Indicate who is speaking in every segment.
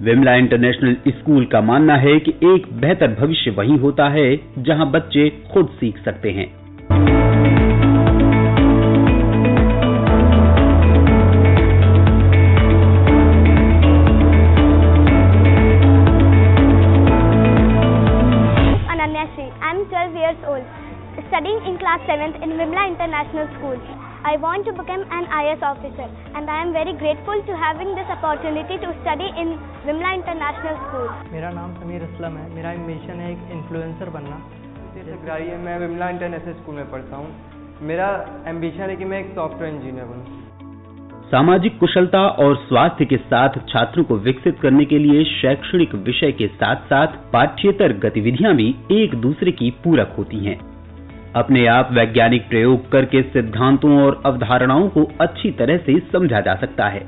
Speaker 1: Vimla international school का मानना है कि एक बेहतर भविष्य वही होता है जहां बच्चे खुद सीख सकते हैं।
Speaker 2: Ananya Shri. I am 12 years old, studying in class 7th in Vimla International School. I want to become an IAS officer and I am very grateful to having this opportunity to study in Vimla International School.
Speaker 3: मेरा नाम समीर असलम है। मेरा ambition है एक influencer बनना।
Speaker 4: मैं Vimla international school में पढ़ता हूँ। मेरा एम्बिशन है कि मैं एक सॉफ्टवेयर इंजीनियर बनूँ।
Speaker 1: सामाजिक कुशलता और स्वास्थ्य के साथ छात्रों को विकसित करने के लिए शैक्षणिक विषय के साथ साथ पाठ्येतर गतिविधियां भी एक दूसरे की पूरक होती हैं। अपने आप वैज्ञानिक प्रयोग करके सिद्धांतों और अवधारणाओं को अच्छी तरह से समझा जा सकता है।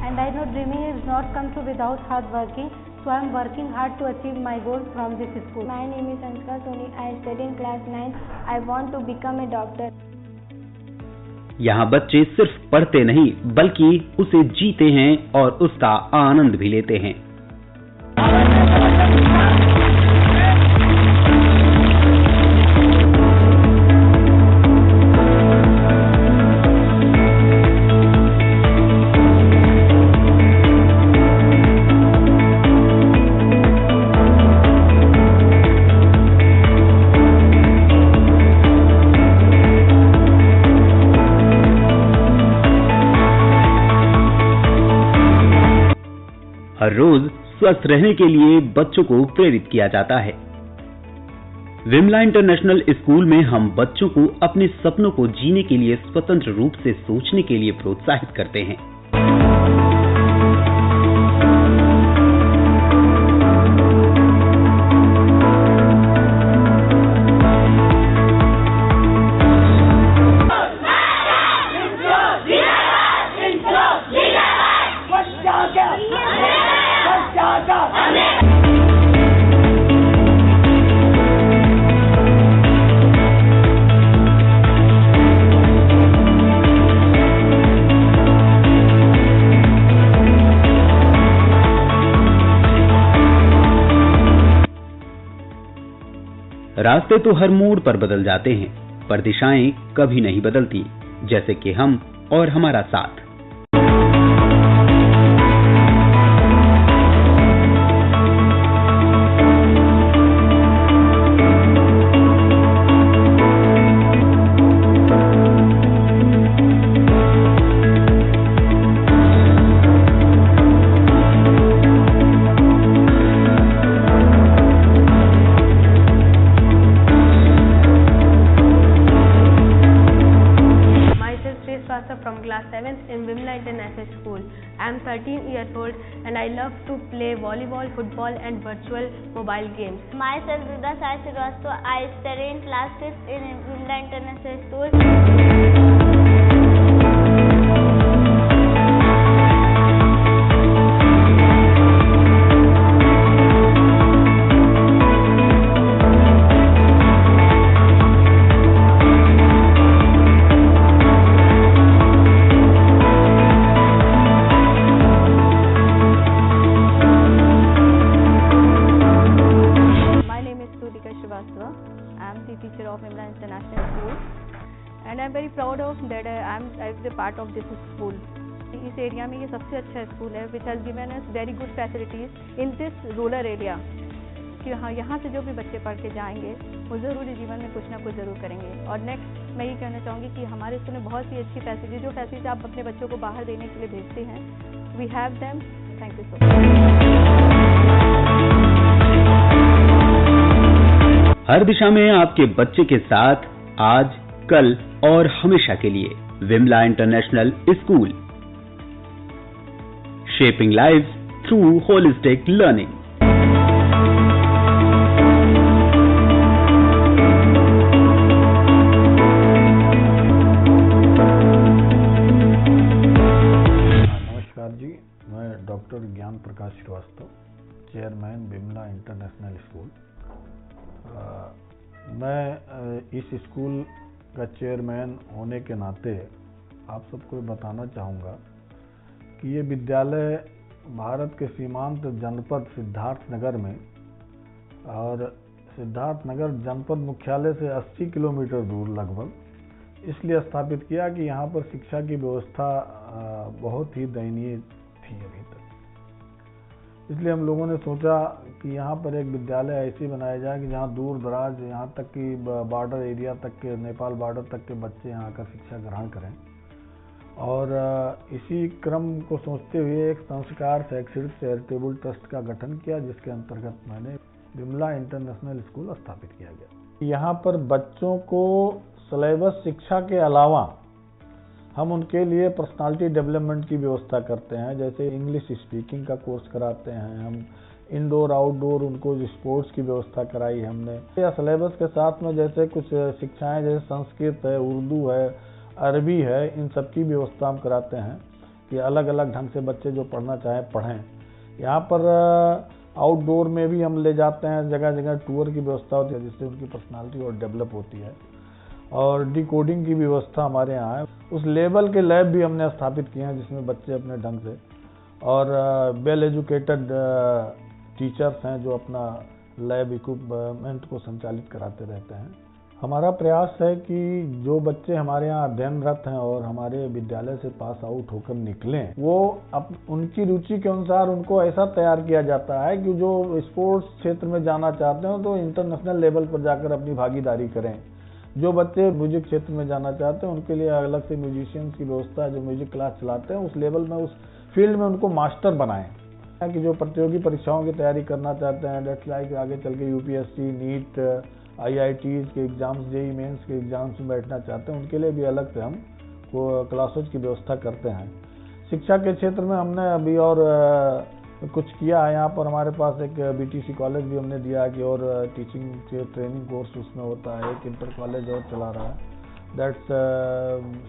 Speaker 5: And I know dreaming is not come to without hard working, so I am working hard to achieve my goal from this school.
Speaker 2: My name is Anshka Soni. I study in class 9. I want to become a doctor.
Speaker 1: यहाँ बच्चे सिर्फ पढ़ते नहीं बल्कि उसे जीते हैं और उसका आनंद भी लेते हैं। हर रोज स्वस्थ रहने के लिए बच्चों को प्रेरित किया जाता है। विमला इंटरनेशनल स्कूल में हम बच्चों को अपने सपनों को जीने के लिए स्वतंत्र रूप से सोचने के लिए प्रोत्साहित करते हैं। रास्ते तो हर मोड़ पर बदल जाते हैं, पर दिशाएं कभी नहीं बदलती, जैसे कि हम और हमारा साथ।
Speaker 5: From class 7th in Vimla International School. I am 13 years old and I love to play volleyball, football and virtual mobile games.
Speaker 2: Myself Vidya Sai Srivastava. I study in class 5th in Vimla International School.
Speaker 5: I am the teacher of Vimla International School and I am very proud of that I am the part of this school. इस area में ये सबसे अच्छा school है which has given us very good facilities in this rural area. कि हाँ, यहाँ से जो भी बच्चे पढ़ के जाएंगे वो ज़रूर जीवन में कुछ ना कुछ ज़रूर करेंगे। और नेक्स्ट मैं ये कहना चाहूँगी कि हमारे स्कूल में बहुत सी अच्छी फैसिलिटी, जो फैसिलिटी आप अपने बच्चों को बाहर देने के लिए भेजते हैं, we have them. Thank you so much.
Speaker 1: हर दिशा में आपके बच्चे के साथ, आज, कल और हमेशा के लिए Vimala international school, shaping lives through holistic learning.
Speaker 6: नमस्कार जी, मैं doctor Gyan Prakash Srivastava, chairman Vimala international school. मैं इस स्कूल का चेयरमैन होने के नाते आप सबको बताना चाहूँगा कि ये विद्यालय भारत के सीमांत जनपद सिद्धार्थनगर में, और सिद्धार्थनगर जनपद मुख्यालय से 80 किलोमीटर दूर लगभग इसलिए स्थापित किया कि यहाँ पर शिक्षा की व्यवस्था बहुत ही दयनीय थी अभी तक। इसलिए हम लोगों ने सोचा कि यहाँ पर एक विद्यालय ऐसे बनाया जाए कि जहाँ दूर दराज, यहाँ तक कि बॉर्डर एरिया तक के, नेपाल बॉर्डर तक के बच्चे यहाँ आकर शिक्षा ग्रहण करें। और इसी क्रम को सोचते हुए एक संस्कार शैक्षणिक चैरिटेबल ट्रस्ट का गठन किया, जिसके अंतर्गत मैंने विमला इंटरनेशनल स्कूल स्थापित किया गया। यहाँ पर बच्चों को सिलेबस शिक्षा के अलावा हम उनके लिए पर्सनालिटी डेवलपमेंट की व्यवस्था करते हैं, जैसे इंग्लिश स्पीकिंग का कोर्स कराते हैं हम, इंडोर आउटडोर उनको स्पोर्ट्स की व्यवस्था कराई हमने। या सिलेबस के साथ में जैसे कुछ शिक्षाएं जैसे संस्कृत है, उर्दू है, अरबी है, इन सब की व्यवस्था हम कराते हैं कि अलग अलग ढंग से बच्चे जो पढ़ना चाहें पढ़ें। यहाँ पर आउटडोर में भी हम ले जाते हैं, जगह जगह टूर की व्यवस्था होती है जिससे उनकी पर्सनालिटी और डेवलप होती है। और डिकोडिंग की व्यवस्था हमारे यहाँ है। उस लेवल के लैब भी हमने स्थापित किए हैं जिसमें बच्चे अपने ढंग से, और वेल एजुकेटेड टीचर्स हैं जो अपना लैब इक्विपमेंट को संचालित कराते रहते हैं। हमारा प्रयास है कि जो बच्चे हमारे यहाँ अध्ययनरत हैं और हमारे विद्यालय से पास आउट होकर निकलें, वो उनकी रुचि के अनुसार उनको ऐसा तैयार किया जाता है कि जो स्पोर्ट्स क्षेत्र में जाना चाहते हैं तो इंटरनेशनल लेवल पर जाकर अपनी भागीदारी करें। जो बच्चे म्यूजिक क्षेत्र में जाना चाहते हैं उनके लिए अलग से म्यूजिशियंस की व्यवस्था है जो म्यूजिक क्लास चलाते हैं, उस लेवल में, उस फील्ड में उनको मास्टर बनाएं। कि जो प्रतियोगी परीक्षाओं की तैयारी करना चाहते हैं, डेट्स लाइक आगे चल के यूपीएससी, नीट, IITs के एग्जाम्स, जेईई मेंस के एग्जाम्स में बैठना चाहते हैं, उनके लिए भी अलग से हम क्लासेज की व्यवस्था करते हैं। शिक्षा के क्षेत्र में हमने अभी और कुछ किया है। यहाँ पर हमारे पास एक BTC कॉलेज भी हमने दिया है कि और टीचिंग के ट्रेनिंग कोर्स उसमें होता है। एक इंटर कॉलेज और चला रहा है, that's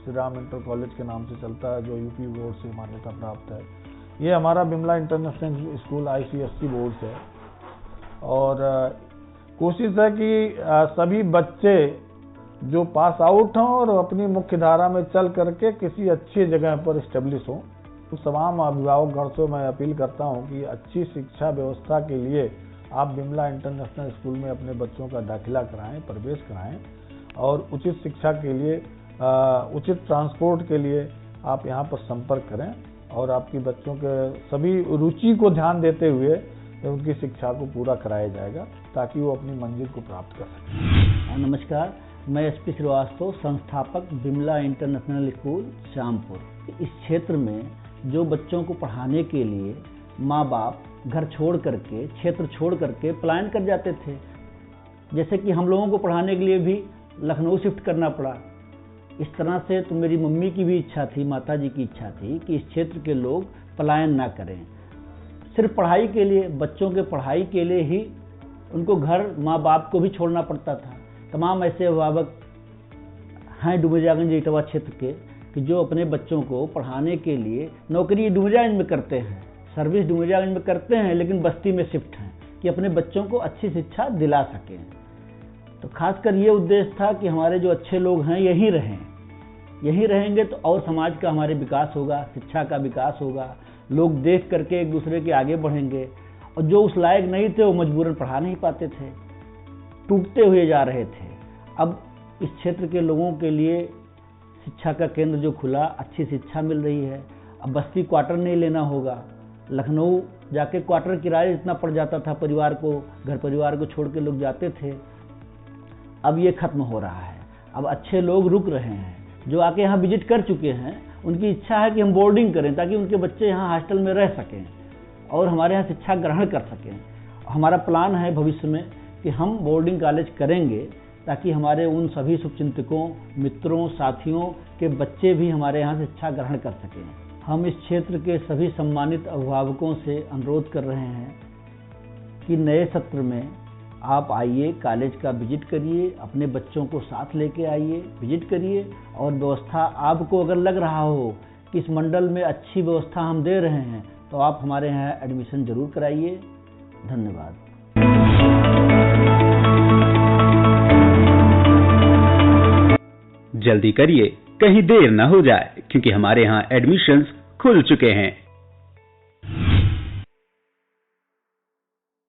Speaker 6: Shri Ram inter college के नाम से चलता है, जो यूपी बोर्ड से मान्यता प्राप्त है। ये हमारा Vimla international school ICSE board से है। और कोशिश है कि सभी बच्चे जो पास आउट हों और अपनी मुख्य धारा में चल करके किसी अच्छी जगह पर स्टेब्लिश हों। तो तमाम अभिभावकगण से मैं अपील करता हूं कि अच्छी शिक्षा व्यवस्था के लिए आप विमला इंटरनेशनल स्कूल में अपने बच्चों का दाखिला कराएं, प्रवेश कराएं, और उचित शिक्षा के लिए, उचित ट्रांसपोर्ट के लिए आप यहां पर संपर्क करें, और आपकी बच्चों के सभी रुचि को ध्यान देते हुए उनकी शिक्षा को पूरा कराया जाएगा ताकि वो अपनी मंजिल को प्राप्त कर सकें।
Speaker 7: नमस्कार, मैं SP श्रीवास्तव, संस्थापक विमला इंटरनेशनल स्कूल श्यामपुर। इस क्षेत्र में जो बच्चों को पढ़ाने के लिए माँ बाप घर छोड़ करके, क्षेत्र छोड़ करके पलायन कर जाते थे, जैसे कि हम लोगों को पढ़ाने के लिए भी लखनऊ शिफ्ट करना पड़ा। इस तरह से तो मेरी मम्मी की भी इच्छा थी, माता जी की इच्छा थी कि इस क्षेत्र के लोग पलायन ना करें। सिर्फ पढ़ाई के लिए, बच्चों के पढ़ाई के लिए ही उनको घर, माँ बाप को भी छोड़ना पड़ता था। तमाम ऐसे अभिभावक हैं डुमरियागंज इटवा क्षेत्र के कि जो अपने बच्चों को पढ़ाने के लिए नौकरी डुमरियागंज में करते हैं, सर्विस डुमरियागंज में करते हैं, लेकिन बस्ती में शिफ्ट हैं कि अपने बच्चों को अच्छी शिक्षा दिला सकें। तो खासकर ये उद्देश्य था कि हमारे जो अच्छे लोग हैं यहीं रहें, यहीं रहेंगे तो और समाज का हमारे विकास होगा, शिक्षा का विकास होगा, लोग देख करके एक दूसरे के आगे बढ़ेंगे। और जो उस लायक नहीं थे वो मजबूरन पढ़ा नहीं पाते थे, टूटते हुए जा रहे थे। अब इस क्षेत्र के लोगों के लिए शिक्षा का केंद्र जो खुला, अच्छी शिक्षा मिल रही है। अब बस्ती क्वार्टर नहीं लेना होगा, लखनऊ जाके क्वार्टर किराया इतना पड़ जाता था परिवार को, घर परिवार को छोड़ के लोग जाते थे। अब ये खत्म हो रहा है। अब अच्छे लोग रुक रहे हैं, जो आके यहाँ विजिट कर चुके हैं, उनकी इच्छा है कि हम बोर्डिंग करें ताकि उनके बच्चे यहाँ हॉस्टल में रह सकें और हमारे यहाँ शिक्षा ग्रहण कर सकें। हमारा प्लान है भविष्य में कि हम बोर्डिंग कॉलेज करेंगे ताकि हमारे उन सभी शुभचिंतकों, मित्रों, साथियों के बच्चे भी हमारे यहाँ शिक्षा ग्रहण कर सकें। हम इस क्षेत्र के सभी सम्मानित अभिभावकों से अनुरोध कर रहे हैं कि नए सत्र में आप आइए, कॉलेज का विजिट करिए, अपने बच्चों को साथ लेके आइए, विजिट करिए और व्यवस्था आपको अगर लग रहा हो कि इस मंडल में अच्छी व्यवस्था हम दे रहे हैं तो आप हमारे यहाँ एडमिशन जरूर कराइए। धन्यवाद।
Speaker 1: जल्दी करिए, कहीं देर न हो जाए, क्योंकि हमारे यहाँ एडमिशन्स खुल चुके हैं।